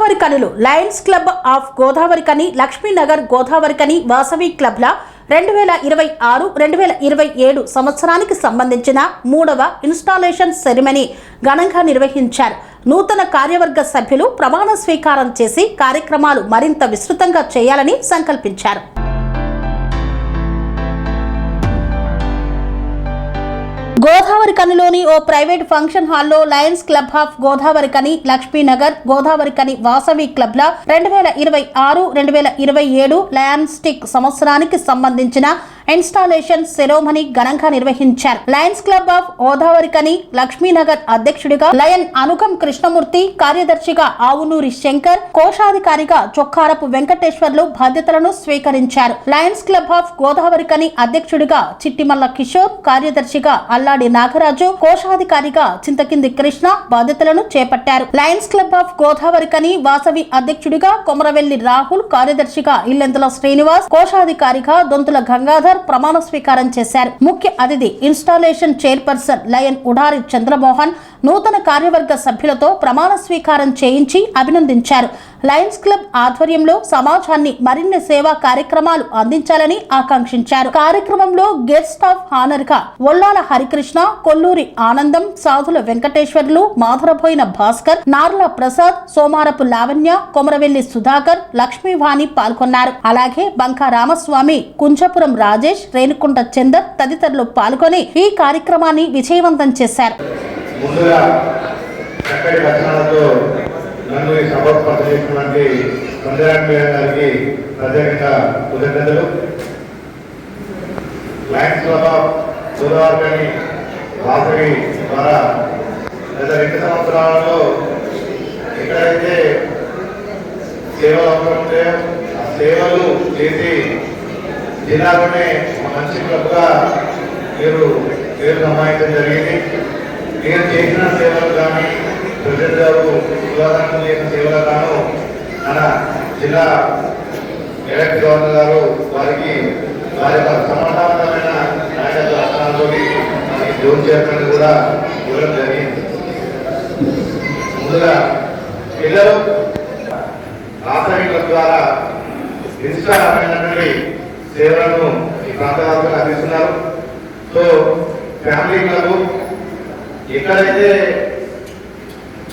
గోదావరి కనులు Lions club of Godavari కని లక్ష్మీనగర్ గోదావరి కని వాసవి క్లబ్ల 2026-2027 సంవత్సరానికి సంబంధించిన 3వ ఇన్స్టాలేషన్ సెరమనీ ఘనంగా నిర్వహించారు. నూతన కార్యవర్గ సభ్యులు ప్రమాణ స్వీకారం చేసి కార్యక్రమాలు మరింత విస్తృతంగా చేయాలని సంకల్పించారు. గోదావరి కనిలోని ఓ ప్రైవేట్ ఫంక్షన్ హాల్లో లయన్స్ క్లబ్ ఆఫ్ గోదావరి కని లక్ష్మీనగర్ గోదావరి కని వాసవి క్లబ్ల 2026-2027 లయన్స్టిక్ సంవత్సరానికి సంబంధించిన ఇన్స్టాలేషన్ సెరమనీ ఘనంగా నిర్వహించారు. లయన్స్ క్లబ్ ఆఫ్ గోదావరి కని లక్ష్మీనగర్ అధ్యక్షుడిగా లయన్ అనుగం కృష్ణమూర్తి, కార్యదర్శిగా ఆవునూరి శంకర్, కోశాధికారిగా చొక్కారపు వెంకటేశ్వర్లు బాధ్యతలను స్వీకరించారు. లయన్స్ క్లబ్ ఆఫ్ గోదావరి కని అధ్యక్షుడిగా చిట్టిమల్ల కిషోర్, కార్యదర్శిగా అల్లాడి నాగరాజు, కోశాధికారిగా చింతకింది కృష్ణ బాధ్యతలను చేపట్టారు. లయన్స్ క్లబ్ ఆఫ్ గోదావరి కని వాసవి అధ్యక్షుడిగా కొమరవెల్లి రాహుల్, కార్యదర్శిగా ఇల్లెందుల శ్రీనివాస్, కోశాధికారిగా దొంతుల గంగాధర్ ప్రమాణ స్వీకారం చేశారు. ముఖ్య అతిథి ఇన్స్టాలేషన్ చైర్పర్సన్ లయన్ ఉడారి చంద్రమోహన్ నూతన కార్యవర్గ సభ్యులతో ప్రమాణ స్వీకారం చేయించి అభినందించారు. లయన్స్ క్లబ్ ఆధ్వర్యంలో సమాజాన్ని మరిన్ని సేవా కార్యక్రమాలు అందించాలని ఆకాంక్షించారు. కార్యక్రమంలో గెస్ట్ ఆఫ్ హానర్ గా ఒల్లాల హరికృష్ణ, కొల్లూరి ఆనందం, సాధుల వెంకటేశ్వర్లు, మాధురబోయిన భాస్కర్, నార్ల ప్రసాద్, సోమారపు లావణ్య, కొమరవెల్లి సుధాకర్, లక్ష్మీవాణి పాల్గొన్నారు. అలాగే బంకా రామస్వామి, కుంజపురం రాజేష్, రేణుకుంట చందర్ తదితరులు పాల్గొని ఈ కార్యక్రమాన్ని విజయవంతం చేశారు. ముందుగా చక్కటి రచనలతో నన్ను ఈ సభకు పరిచయించినటువంటి సంజయ్ గారికి ప్రత్యేకంగా కృతజ్ఞతలు. లయన్స్ క్లబ్ ఆఫ్ గోదావరి కని వాసవి ద్వారా గత 2 సంవత్సరాలలో ఎక్కడైతే సేవలు అవసరం ఉంటాయో ఆ సేవలు చేసి జిల్లాలోనే మంచి క్లబ్గా పేరు సంపాదించడం జరిగింది. నేను చేసిన సేవలు కానీ ప్రెసిడెంట్ గారు ఉదాహరణ చేసిన సేవలు గాను మన జిల్లా ఎలక్ట్ గవర్నర్ గారు వారికి వారి యొక్క సమర్థవంతమైన నాయకత్వ లక్షణాలతో జోన్ చైర్మన్ కూడా ఇవ్వడం జరిగింది. ముందుగా పిల్లలు వాసవి క్లబ్ ద్వారా నిష్ఠారమైనటువంటి సేవలను ఈ ప్రాంతాలకు అందిస్తున్నారు. సో ఫ్యామిలీ క్లబ్ ఎక్కడైతే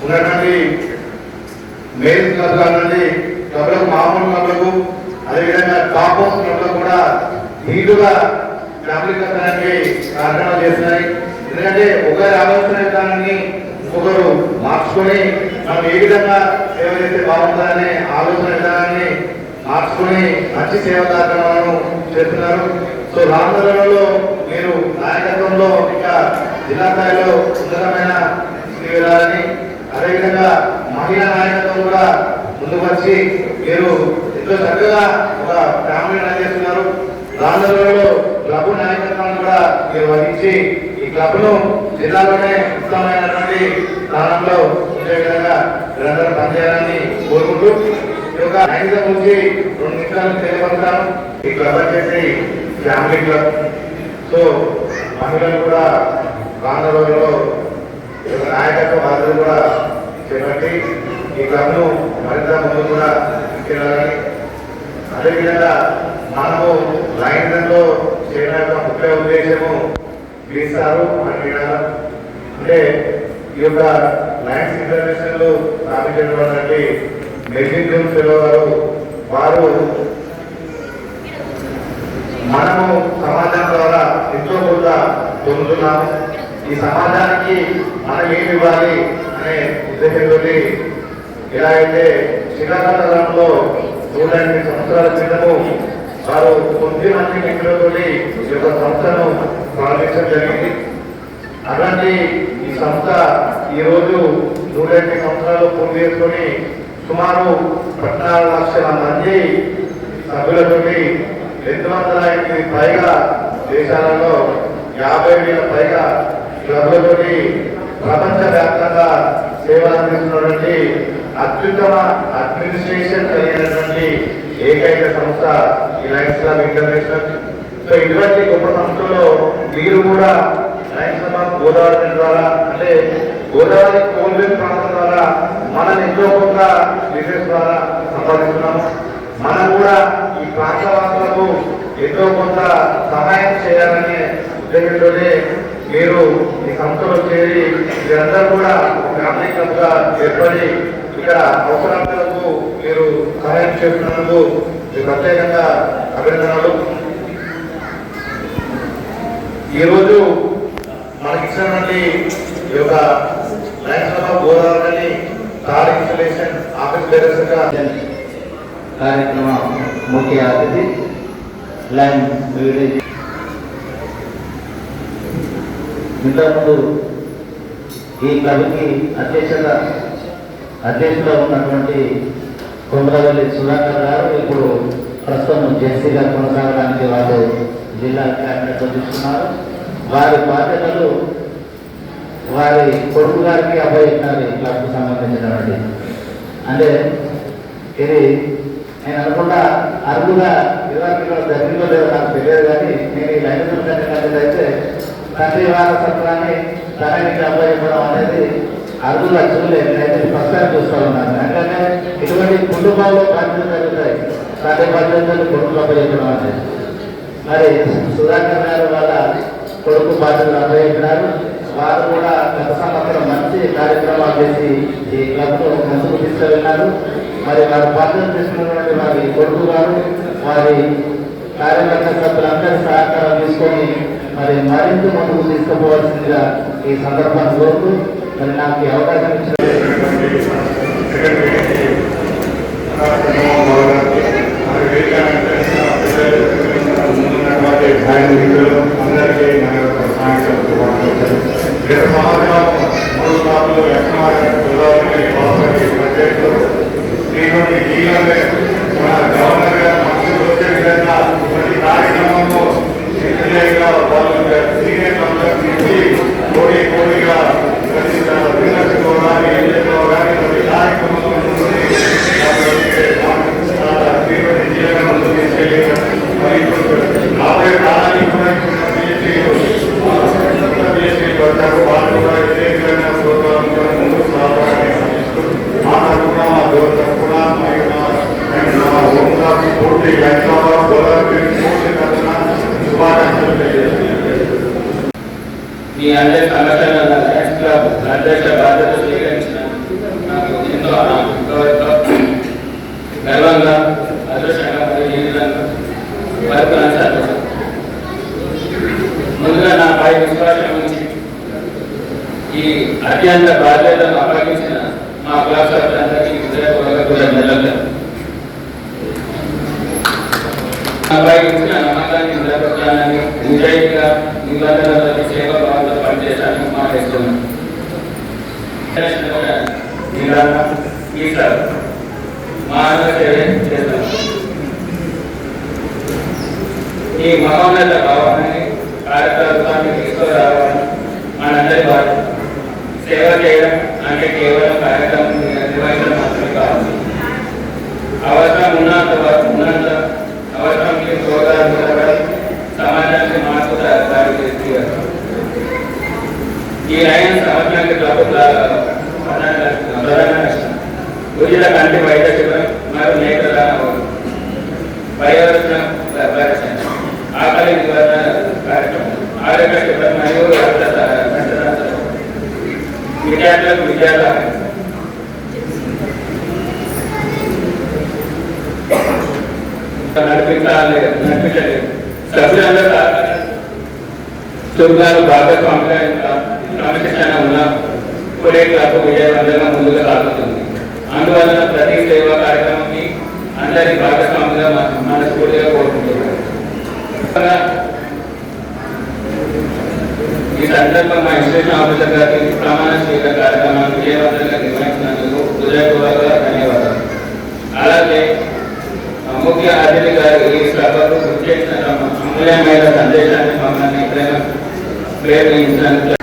ఉన్నటువంటి మెయిన్ క్లబ్ కానివ్వండి, క్లబ్లకు మామూలు క్లబ్లకు అదేవిధంగా టాప్ హౌస్ క్లబ్లకు కూడా నీటుగా ఫ్యామిలీ క్లబ్ అనేది కార్యక్రమాలు చేస్తున్నాయి. ఎందుకంటే ఒకరి ఆలోచన విధానాన్ని ఇంకొకరు మార్చుకొని మనం ఏ విధంగా సేవ చేస్తే బాగుంటుందనే ఆలోచన విధానాన్ని మార్చుకొని మంచి సేవ కార్యక్రమాలను చేస్తున్నారు. సో రామనగరంలో మీరు నాయకత్వంలో ఇంకా జిల్లా స్థాయిలో ఉన్నతమైన వెళ్ళాలని, అదేవిధంగా మహిళా నాయకత్వం కూడా ముందుకు వచ్చి మీరు ఎంతో చక్కగా ఒక ఫ్యామిలీ రన్ చేస్తున్నారు. రామనగరంలో క్లబ్ నాయకత్వాన్ని కూడా మీరు వహించి ఈ క్లబ్ను జిల్లాలోనే ఉత్తమమైనటువంటి స్థానంలో ఉండే విధంగా మీరందరూ పనిచేయాలని కోరుకుంటూ ఈ యొక్క నైతిక గురించి 2 నిమిషాలు తెలియపడతాను. ఈ క్లబ్ వచ్చేసి ఫ్యామిలీ క్లబ్. సో మహిళలు కూడా రానున్న రోజుల్లో నాయకత్వ బాధ్యత కూడా చేపట్టి ఈ క్లబ్ను మరింత ముందు కూడా తీసుకెళ్ళాలని, అదేవిధంగా మనము లయన్స్లో చేయడం యొక్క ముఖ్య ఉద్దేశము గీస్తారు అని వినాలి. అంటే ఈ యొక్క లయన్స్ ఇంటర్నేషనల్ స్థాపించినటువంటి మెర్జిన్ జోన్ ఫెలో గారు వారు మనము సమాజం ద్వారా ఎంతో కొంత పొందుతున్నాము, ఈ సమాజానికి మనం ఏమి ఇవ్వాలి అనే ఉద్దేశంతో ఎలాగైతే శ్రీకాకుళంలో 108 సంవత్సరాల క్రితము వారు 9 మంది మిత్రులతో ఈ యొక్క సంస్థను ప్రారంభించడం జరిగింది. అలాంటి ఈ సంస్థ ఈరోజు 108 సంవత్సరాలు పూర్తి చేసుకొని సుమారు 14 లక్షల మంది సభ్యులతోటి 208 పైగా దేశాలలో 50,000 పైగా క్లబ్లతోటి ప్రపంచవ్యాప్తంగా సేవలు అందిస్తున్నటువంటి అత్యుత్తమ అడ్మినిస్ట్రేషన్ కలిగినటువంటి ఏకైక సంస్థ ఈ లయన్స్ క్లబ్ ఇంటర్నేషనల్. సో ఇటువంటి గొప్ప సంస్థలో మీరు కూడా లయన్స్ క్లబ్ గోదావరి ద్వారా అంటే గోదావరి కోల్బెల్ ప్రాంతం ద్వారా మనం ఎంతో కొంత బిజినెస్ ద్వారా సంపాదిస్తున్నాము. మనం కూడా ఈ ప్రాంతవాసులకు ఎంతో కొంత సహాయం చేయాలనే ఉద్దేశంతోనే మీరు ఈ సంస్థలో చేరి మీరందరూ కూడా ఫ్యామిలీ క్లబ్గా ఏర్పడి ఇక్కడ అవసరాలకు మీరు సహాయం చేస్తున్నందుకు మీకు ప్రత్యేకంగా అభినందనలు. ఈరోజు మనకి ఇచ్చినటువంటి ఈ యొక్క Lions club of Godavari car installation office డైరెక్టర్గా కార్యక్రమం ముఖ్య అతిథి లైన్ విలేజ్. ఇంతకుముందు ఈ క్లబ్కి అధ్యక్షులుగా ఉన్నటువంటి కొమరవల్లి సుధాకర్ గారు ఇప్పుడు ప్రస్తుతం జెర్సీగా కొనసాగడానికి వాళ్ళు జిల్లా క్యాబినెట్ తీసుకున్నారు. వారి బాధ్యతలు వారి కొడుకు గారికి అప్పగించారు. ఈ క్లబ్కు సంబంధించినటువంటి అంటే ఇది నేను అనుకుంటా అరుగుగా 20 కిలోల దగ్గరలో లేదో నాకు తెలియదు, కానీ నేను ఈ లైన్ అయితే తండ్రి వారసత్వాన్ని తనకి అప్పగించడం అనేది అరుగుగా చూడలేదు. నేనైతే ఫస్ట్ టైం చూస్తూ ఉన్నాను. ఎందుకంటే ఇటువంటి కుటుంబంలో బాధ్యతలు జరుగుతాయి, తండ్రి బాధ్యతలు కొడుకు అప్పగించడం అనేది. మరి సుధాకర్ గారు వాళ్ళ కొడుకు బాధ్యతలు అప్పగించినారు. వారు కూడా గత సంవత్సరం మంచి కార్యక్రమాలు చేసి ఈ క్లబ్ను ముందుకు తీసుకెళ్ళినారు. మరి వారి బాధ్యతలు తీసుకున్నటువంటి వారి కొడుకు గారు వారి కార్యకర్త సభ్యులందరి సహకారం తీసుకొని మరి మరింత ముందుకు తీసుకుపోవాల్సిందిగా ఈ సందర్భాన్ని కోరుతూ మరి నాకు ఈ అవకాశం ఇచ్చిన మీ అందరి సంఘటన లయన్స్ క్లబ్ అధ్యక్ష బాధ్యత స్వీకరించిన నాకు ఎంతో గర్వంగా అదృష్టంగా మరియు ఈ విధంగా వరకు ముందుగా నాపై విశ్వాసం ఉంచి ఈ అత్యంత బాధ్యతను అప్పగించిన మా క్లాస్ సభ్యులందరికీ హృదయపూర్వక కృతజ్ఞతలు. నాపై ఇచ్చిన నమ్మకాన్ని నిలబెట్టాలని నిజాయితీగా నిబంధనలతో సేవ భావంతో పనిచేయాలని మాట్లాడుతున్నాను. ఈసారి మానవ సేవ చేస్తాను. ఈ మహోన్నత భావాన్ని కార్యక్రమాన్ని తీసుకురావాలని మనందరి బాధ్యత. సేవ చేయడం అంటే కేవలం కార్యక్రమం నిర్వహించడం మాత్రమే కాదు. అవసరం ఉన్నంత అవసరానికి ప్రోత్సాహపడి సమాజానికి మార్పు దారి చేస్తుంది. ఈ లైన్ సంవత్సరానికి ప్రధాన లక్ష్యం ఉచిత కంటి వైద్య శిబిరం మరియు నేత్ర వయోవృద్ధ పరిరక్షణ, ఆకలి నివారణ కార్యక్రమం, ఆరోగ్య శిబిరం మరియు విద్యార్థులకు విద్యాలయం నడిపించలేదు. సభ్యులందరూ చురుగారు భాగస్వామిగా క్రమశిక్షణ ఉన్న కొడే క్లబ్ విజయవంతంగా ముందుకు సాగుతుంది. అందువలన ప్రతి సేవా కార్యక్రమానికి అందరి భాగస్వామిగా మనస్ఫూర్తిగా కోరుకుంటున్నారు. ఈ సందర్భంగా మా ఇన్స్టిట్యూషన్ ఆఫీసర్ గారికి ప్రమాణ స్వీకార కార్యక్రమాన్ని విజయవంతంగా నిర్వహించినందుకు హృదయపూర్వక ధన్యవాదాలు. అలాగే ముఖ్య అతిథి గారు ఈ సభకు చేసిన అమూల్యమైన సందేశాన్ని మమ్మల్ని ప్రేమించడానికి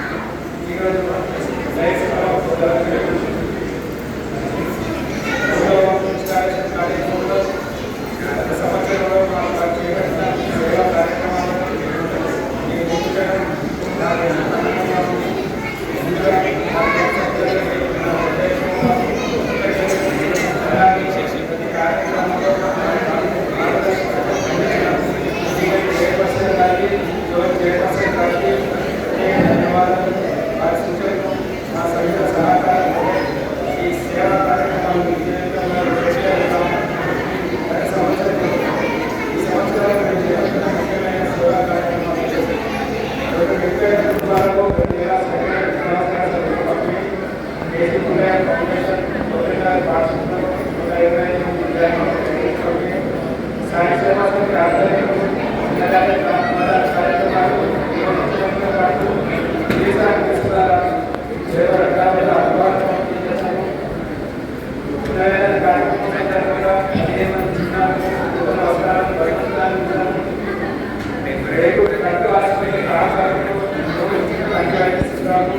ప్రోగ్రాము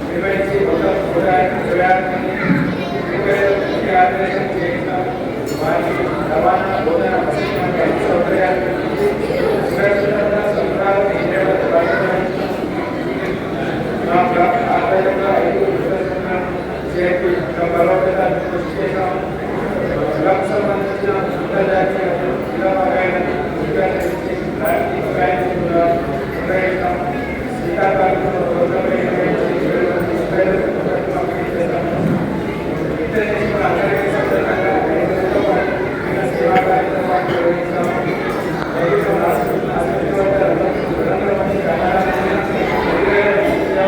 నిర్వహించి మొత్తం 150 మంది ఆర్గనైజేషన్ చేసినాం. వారికి రవాణా బోధన ప్రశిక్షణ సౌకర్యాలు సురక్షితంగా సంబరాలు ఆధ్వర్యంలో 5 చేసి బలోపేతాన్ని కృషి చేశాం. జిల్లాకు సంబంధించిన అంతర్జాతీయ జిల్లా నిర్వహిస్తాం. శ్రీకాకుళం